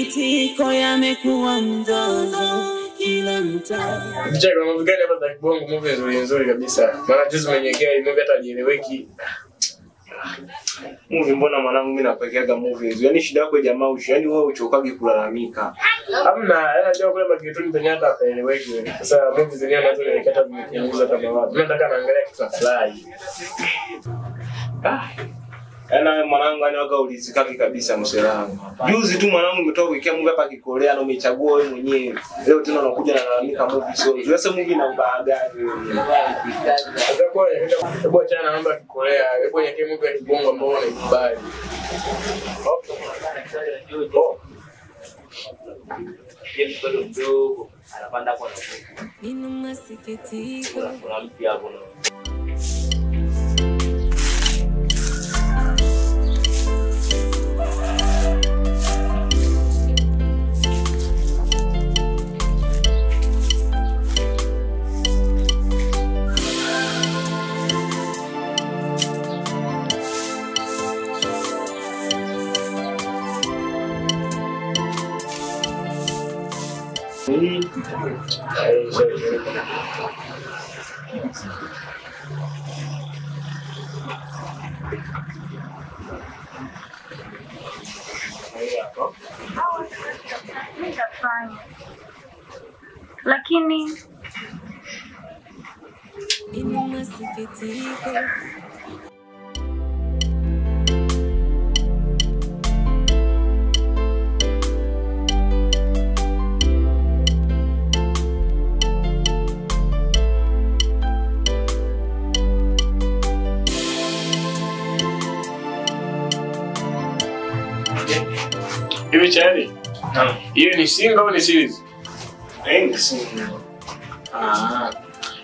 masikitiko yamekuwa mzozo kila mtaa. Mchaka mambo gani hapa za kibongo movie nzuri kabisa. Maana juzi mwenyekea movie hata jieleweki. Movie mbona mwanangu mimi napakiaga movies. Yaani shida yako jamaa yani wewe uchokage kulalamika. Hamna, ndio kule makituni penye hata haeleweki. Sasa movie zenyewe nazo nilikata zimepunguza kama wapi. Mimi nataka naangalia kitu fly. Ana mwanangu anaoga ulizikaki kabisa mselangu. Juzi tu mwanangu umetoka kuikia movie hapa Kikorea na umechagua wewe mwenyewe. Leo tena unakuja na lalamika movie sio. Sasa movie na ubaya gani wewe? Atakuwa hebu achana na mambo ya Kikorea. Hebu nyekee movie ya kibongo ambao unaikubali. Anapanda kwa Nina masikitiko. kuna mpya hapo na lakini Nina masikitiko. Hivi chali? Hiyo ni single au ni series? Ni single.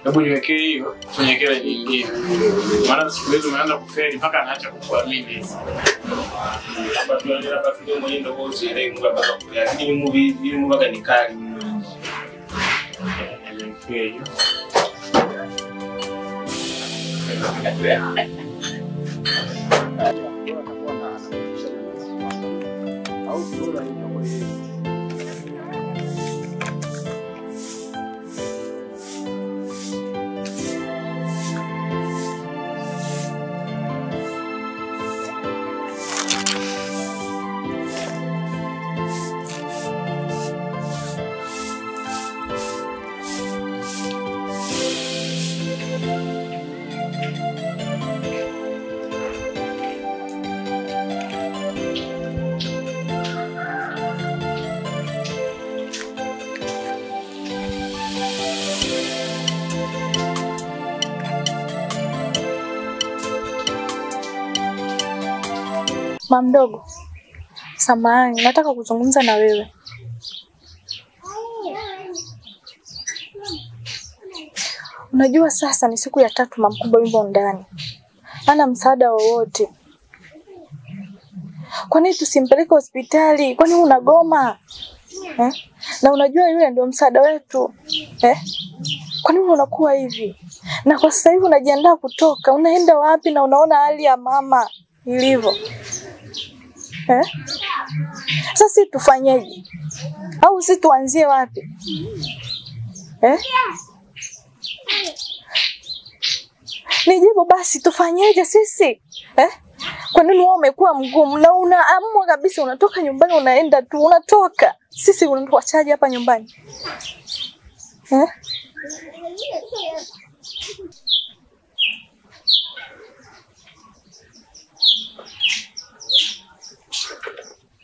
Hebu niwekee hiyo, fanye kile nyingine. Maana siku hizo umeanza kufeli mpaka anaacha kukuamini. Hapa tunaendelea hapa video mwenyewe ndio kwa ile movie hapa kwa. Lakini movie ni kali. Niwekee hiyo. mama mdogo, samahani, nataka kuzungumza na wewe. Unajua sasa ni siku ya 3 mama mkubwa yuko ndani. Hana msaada wowote. Kwa nini tusimpeleke hospitali? Kwani unagoma? Na unajua yule ndio msaada wetu. Kwa nini unakuwa hivi? Na kwa sasa hivi unajiandaa kutoka, unaenda wapi na unaona hali ya mama ilivyo? Sasa tufanyeje? Au sisi tuanzie wapi? Nijibu basi, tufanyeje sisi? Kwa nini wewe umekuwa mgumu na unaamua kabisa unatoka nyumbani unaenda tu unatoka? Sisi unatuachaje hapa nyumbani?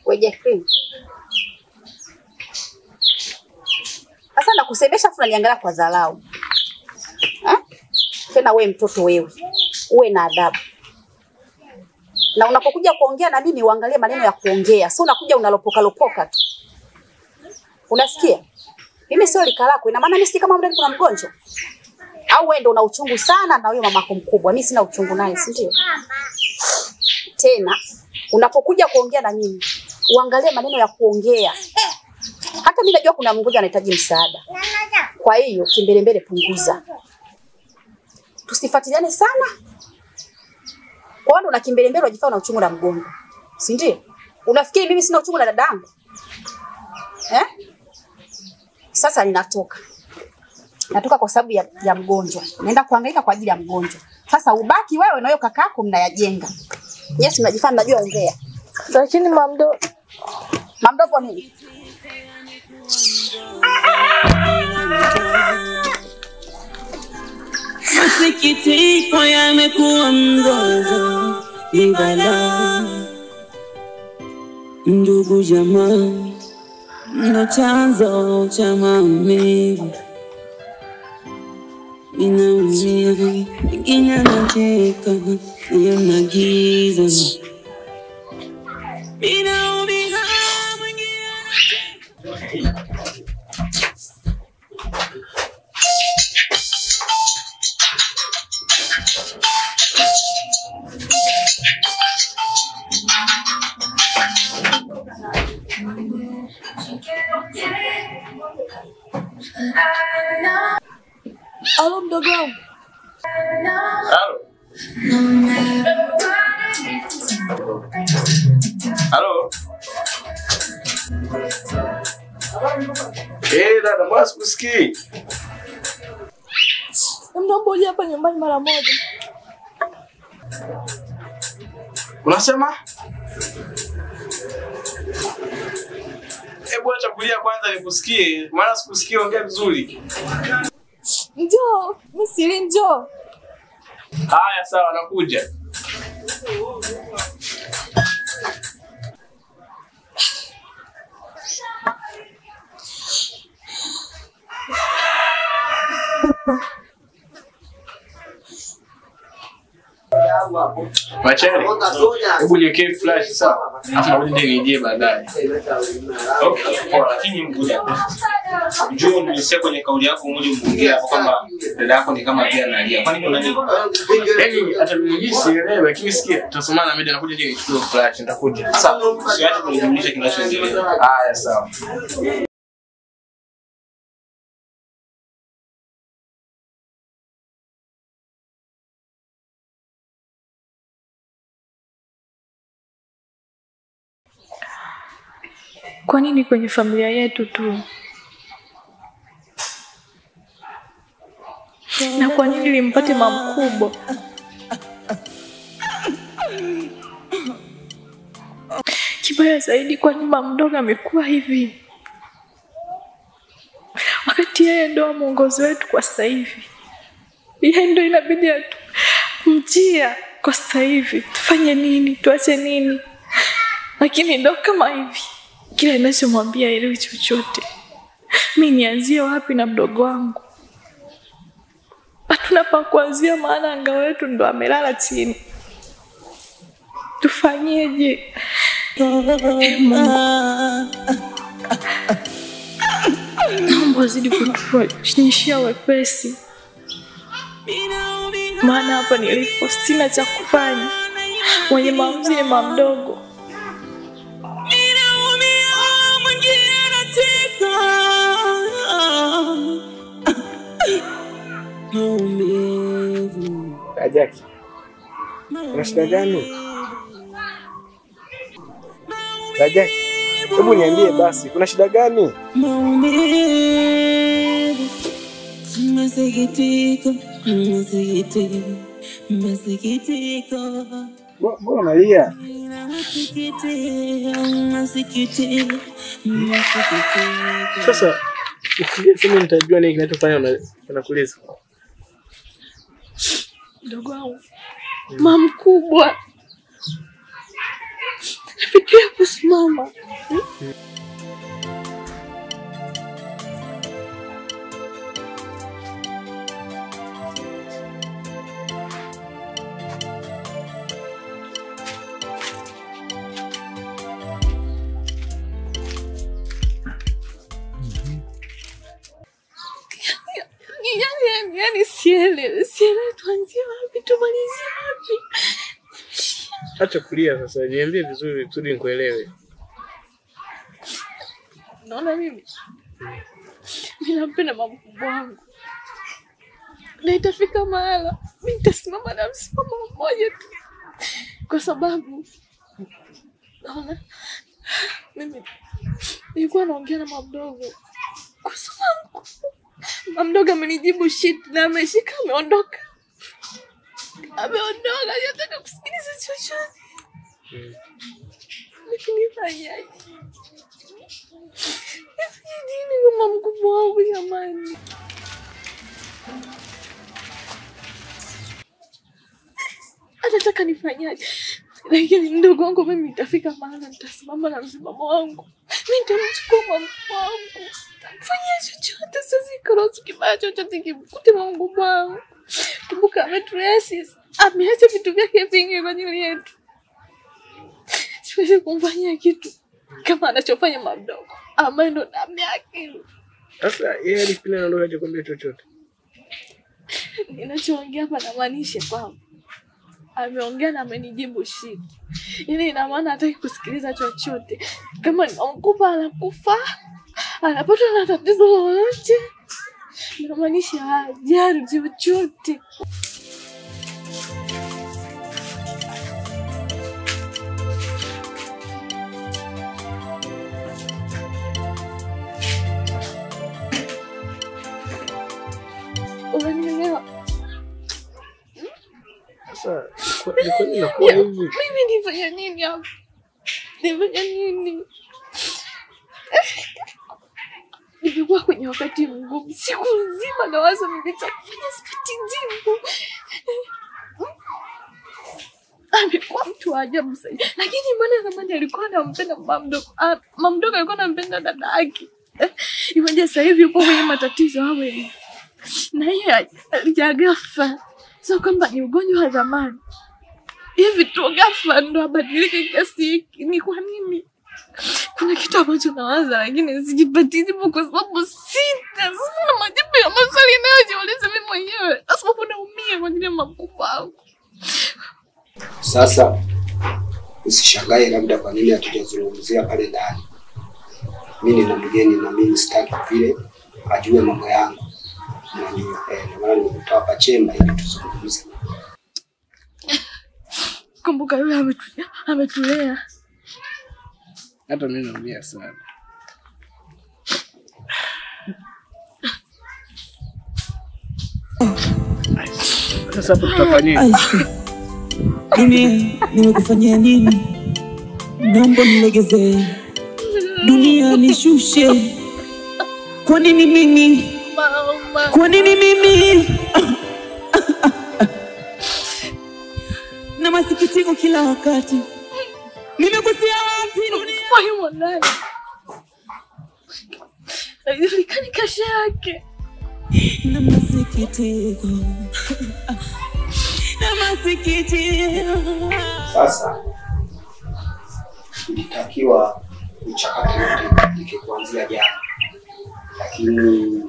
Weje cream. Sasa nakusemesha afu unaniangalia kwa dharau. Tena wewe mtoto wewe. Uwe na adabu. Na unapokuja kuongea na mimi uangalie maneno ya kuongea. Sio unakuja unalopoka lopoka tu. Unasikia? Mimi sio lika lako. Ina maana mimi si kama mdani kuna mgonjwa. Au wewe ndio una uchungu sana na huyo mamako mkubwa. Mimi sina uchungu naye, si ndio? Tena unapokuja kuongea na mimi uangalie maneno ya kuongea. Hata mimi najua kuna mgonjwa anahitaji msaada. Kwa hiyo kimbelembele punguza. Tusifuatiliane sana. Kwa nini una kimbelembele unajifanya una uchungu na mgonjwa? Si ndio? Unafikiri mimi sina uchungu na dadangu? Sasa ninatoka. Natoka kwa sababu ya mgonjwa. Naenda kuhangaika kwa ajili ya mgonjwa. Sasa ubaki wewe na huyo kakako mnayajenga. Yes, mnajifanya mnajua ongea. Lakini mamdogo nini? Masikitiko yamekuwa mzozo, ni balaa. Ndugu jamaa, ndo chanzo cha maumivu. Ninaumia, wengine wanacheka, yana giza. Ninaumia, wengine wanacheka. Halo mdogo wangu. Halo. Halo. Dada, mbona sikusikii? Naomba uje hapa nyumbani mara moja. Unasema? Hebu acha kulia kwanza nikusikie, maana sikusikia, ongea vizuri. Njoo, msiri njoo. Haya sawa, nakuja. Machele, hebu niwekee flash sawa? Afu narudi ndio niingie baadaye. Okay, poa, lakini mguja. Njoo nilisikia kwenye kauli yako mmoja mongea hapo kwamba dada yako ni kama pia analia. Kwani kuna nini? Yaani hata mimi sielewi, lakini sikia, tutasomana mimi nakuja je nichukue flash, nitakuja. Sawa, usiache kunijulisha kinachoendelea. Haya sawa. Kwa nini kwenye familia yetu tu? Na kwa nini limpate mama mkubwa? Kibaya zaidi, kwa nini mama mdogo amekuwa hivi? Wakati yeye ndo mwongozi wetu kwa sasa hivi. Yeye ndo inabidi mjia kwa sasa hivi. Tufanye nini? Tuache nini? Lakini ndo kama hivi. Kila ninachomwambia elewi chochote. Mimi nianzie wapi na mdogo wangu? Hatuna pa kuanzia, maana anga wetu ndo amelala chini. Tufanyeje? Naomba zidi kutuonyeshia wepesi. Maana hapa nilipo sina cha kufanya. Mwenye maamuzi ni mama mdogo. Jackie, una shida gani? Jackie, hebu niambie basi, kuna shida gani? Mbona unalia? Sasa ukisema nitajua nini kinachofanya unakuuliza. Mdogo wangu, mama mkubwa. Nafikiria kusimama. Yani sielewi tuanzie wapi, tumalizie wapi? Acha kulia sasa, niambie vizuri kusudi nikuelewe. Naona mimi nampenda mama mkubwa wangu. Na itafika mahala mimi nitasimama na msimamo mmoja tu. Kwa sababu naona mimi Nilikuwa naongea na mamdogo. Kusumangu. Mamdogo amenijibu shit na ameshika ameondoka. Ameondoka, hajataka kusikiliza chochote. Lakini fanyaje? Nini kama mkubwa wangu jamani? Anataka nifanyaje? Lakini ndugu wangu mimi nitafika mahali nitasimama na msimamo wangu. Mimi nitamchukua mama wangu. Fanya chochote sasa krosi kibaya chochote kimkute Mungu wangu. Kumbuka ametulea sisi. Ameacha vitu vyake vingi kwa ajili yetu. Siwezi kumfanyia kitu kama anachofanya mamdogo. Ama ndo damu yake. Sasa yeye alipina na ndoa hajakwambia chochote. Ninachoongea hapa namaanisha kwamba ameongea na amenijibu shit. Yaani ina maana hataki kusikiliza chochote. Kama namkupa anakufa, anapata na tatizo lolote. Inamaanisha hajali chochote. Unanielewa? Sasa kwa nini nakuwa hivi? Mimi nifanya nini hapa? Nifanya nini? Nilikuwa kwenye wakati mgumu. Siku nzima nawaza nitafanya spiti nzima. Amekuwa mtu wa ajabu sana. Lakini mbona zamani alikuwa anampenda mamdogo? Mamdogo alikuwa anampenda dada yake. Iweje sasa hivi yupo kwenye matatizo hawe? Na yeye hajagafa. Sio kwamba ni ugonjwa wa zamani. Hivi tu ghafla ndo abadilike kiasi hiki. Ni kwa nini? Kuna kitu ambacho nawaza lakini sijipati jibu kwa sababu sina majibu ya maswali ninayojiuliza mimi mwenyewe. Sababu naumia kwa ajili ya mkubwa wangu. Sasa usishangae labda kwa nini hatujazungumzia pale ndani. Mimi nina mgeni na mimi sitaki vile ajue mambo yangu. Na maana nimetoa hapa chemba ili tuzungumze. Kumbuka yule ametulea. Hata mimi naumia sana. Sasa tutafanya Mimi nimekufanyia nini? Naomba nilegezee. Dunia nishushe. Kwa nini mimi? Mama. Kwa nini mimi? Na masikitiko kila wakati. Nimekosea wapi dunia? Kwa hiyo ndani. Haijulikani kesho yake. Na masikitiko. Na masikitiko. Sasa ilitakiwa mchakato wote kuanzia jana. Lakini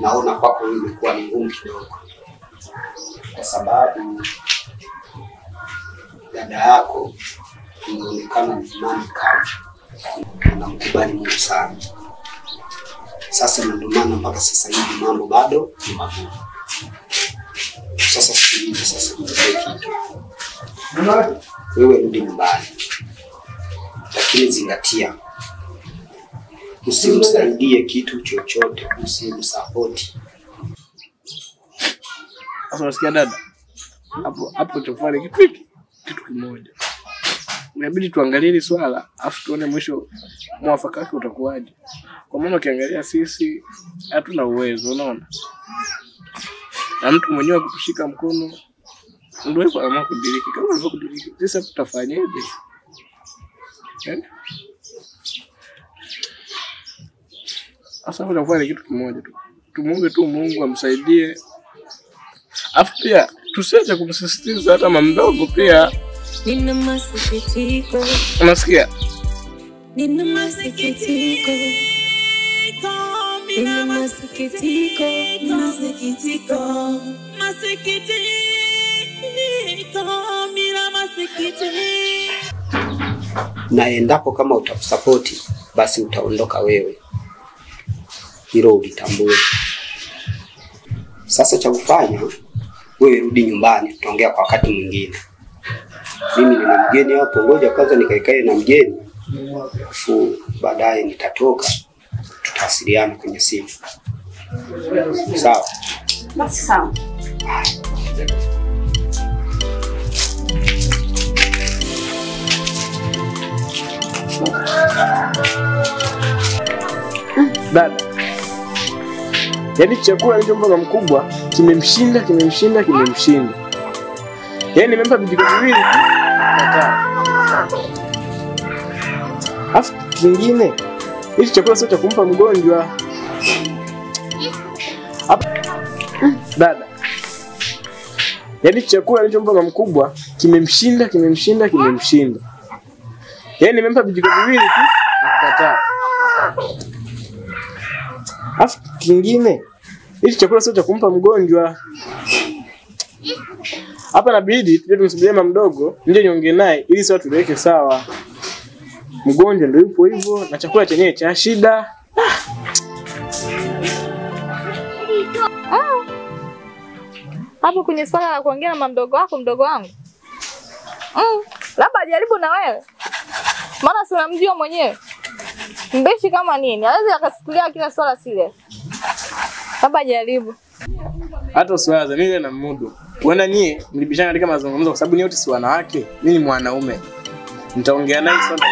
naona kwako imekuwa ni ngumu kidogo. Kwa sababu dada yako inaonekana ni imani kali. Unamkubali Mungu sana. Sasa ndio maana mpaka sasa hivi mambo bado ni magumu. Sasa sikiliza sasa kitu. Wewe rudi nyumbani. Lakini zingatia. Usimsaidie kitu chochote, usimsupport. Sasa unasikia dada? Hapo tufanye kitu kimoja. Inabidi tuangalie hili swala afu tuone mwisho mwafaka wake utakuwaje. Kwa maana ukiangalia sisi hatuna uwezo, unaona? Na mtu mwenyewe kutushika mkono ndio kwa maana kudiriki. Kama hivyo kudiriki, sasa tutafanyaje? Sasa tunafanya kitu kimoja tu. Tumuombe tu Mungu amsaidie. Afu pia tusiache kumsisitiza hata mamdogo pia. Nina masikitiko. Unasikia? Nina masikitiko. Nina masikitiko. Masikitiko. Masikitiko. Nina masikitiko. Na endapo kama utakusapoti basi utaondoka wewe. Hilo ulitambue. Sasa cha kufanya wewe rudi nyumbani, tutaongea kwa wakati mwingine. Mimi nina mgeni hapo, ngoja kwanza nikaikae na mgeni Alafu baadaye nitatoka, tutawasiliana kwenye simu. Sawa? Basi sawa. Dada, yaani chakula nilichompa mama mkubwa kimemshinda. Yaani nimempa vijiko viwili tu kataa. Afu kingine, hichi chakula sio cha kumpa mgonjwa. Dada, yaani chakula nilichompa mama mkubwa kimemshinda. Yaani nimempa vijiko viwili tu kataa. Afu kingine, hichi chakula sio cha kumpa mgonjwa. Hapa inabidi tuje tumsubirie mama mdogo nje niongee naye ili sio tuweke sawa. Mgonjwa ndio yupo hivyo na chakula chenyewe cha shida. Hapo kwenye swala la kuongea na mama mdogo wako, mdogo wangu. Labda ajaribu na wewe. Maana si unamjua mwenyewe. Mbishi kama nini? Hawezi akasikilia kila swala serious. Labda ajaribu. Hata usiwaze mimi na mudu. Uenda nyie mlibishana katika mazungumzo kwa sababu nyote si wanawake, mimi ni mwanaume. Nitaongea naye sana.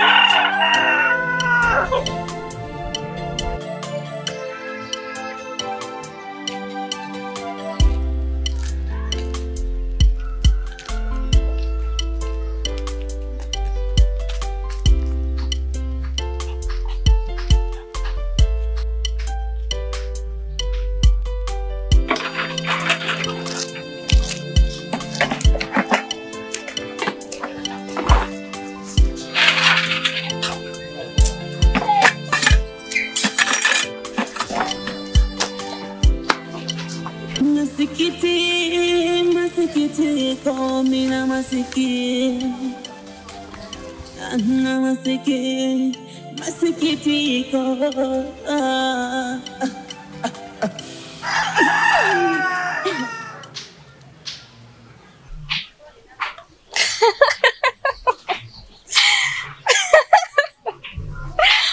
Masikitiko, mina masikitiko.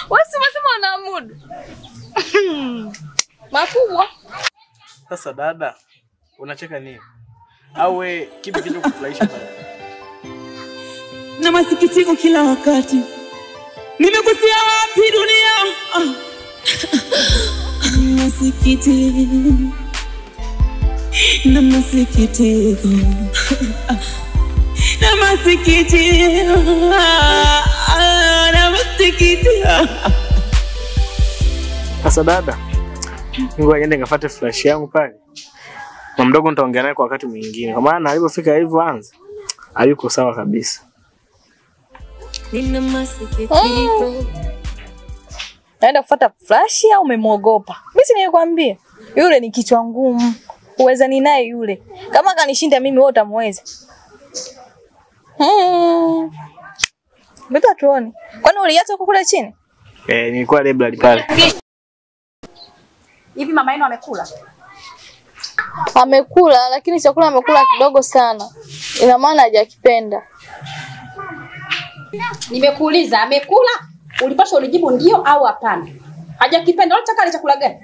Wasi wasema wanaamudu. Makubwa. Sasa dada, unacheka nini? Au wewe kipi kitu kufurahisha bana? Na masikitiko kila wakati. Nimekusia wapi dunia? Masikitiko. Na masikitiko. Na masikitiko. Na masikitiko. Sasa dada, ngoja niende ngafuate flash yangu pale. Mama mdogo nitaongea naye kwa wakati mwingine. Kwa maana alipofika hivyo anza, hayuko sawa kabisa. Nina masikitiko. Naenda kufuata flash au umemuogopa? Mimi si nilikwambia. Yule ni kichwa ngumu. Uweza ni naye yule. Kama kanishinda mimi wewe utamweza. Mbona tuone? Kwani uliacha huko kule chini? Nilikuwa library pale. Hivi mama yenu amekula? Amekula lakini chakula amekula kidogo sana. Ina maana hajakipenda. Nimekuuliza amekula? Ulipaswa ulijibu ndio au hapana. Hajakipenda. Unataka ile chakula gani?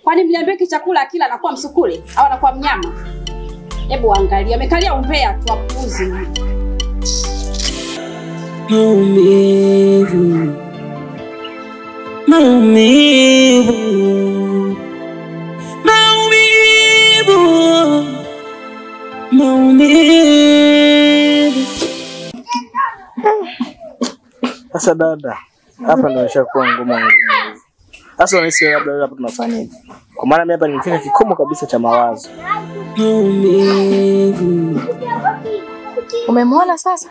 Kwani mliambia chakula akila anakuwa msukule au anakuwa mnyama? Hebu angalia, amekalia umbea tu apuzi. Maumivu. Maumivu. Maumivu. Maumivu. Sasa dada, hapa ndio nishakuwa ngumu. Sasa unahisi labda hapa tunafanyaje? Kwa maana mimi hapa nimefika kikomo kabisa cha mawazo. Maumivu. Umemwona sasa?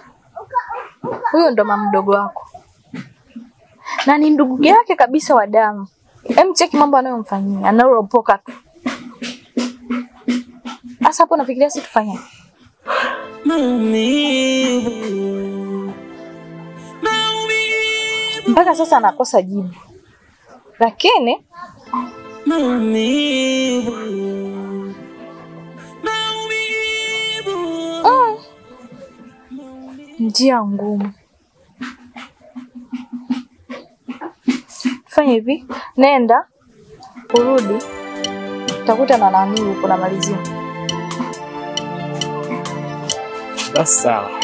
Huyo ndo mama mdogo wako. Na ni ndugu yake kabisa wa damu. Cheki mambo anayomfanyia, analopoka tu. Sasa hapo nafikiria si tufanye. Maumivu. Mpaka sasa anakosa jibu. Lakini Maumivu. njia ngumu. Fanya hivi, nenda urudi, utakuta na nani huko na malizia. Basi sawa.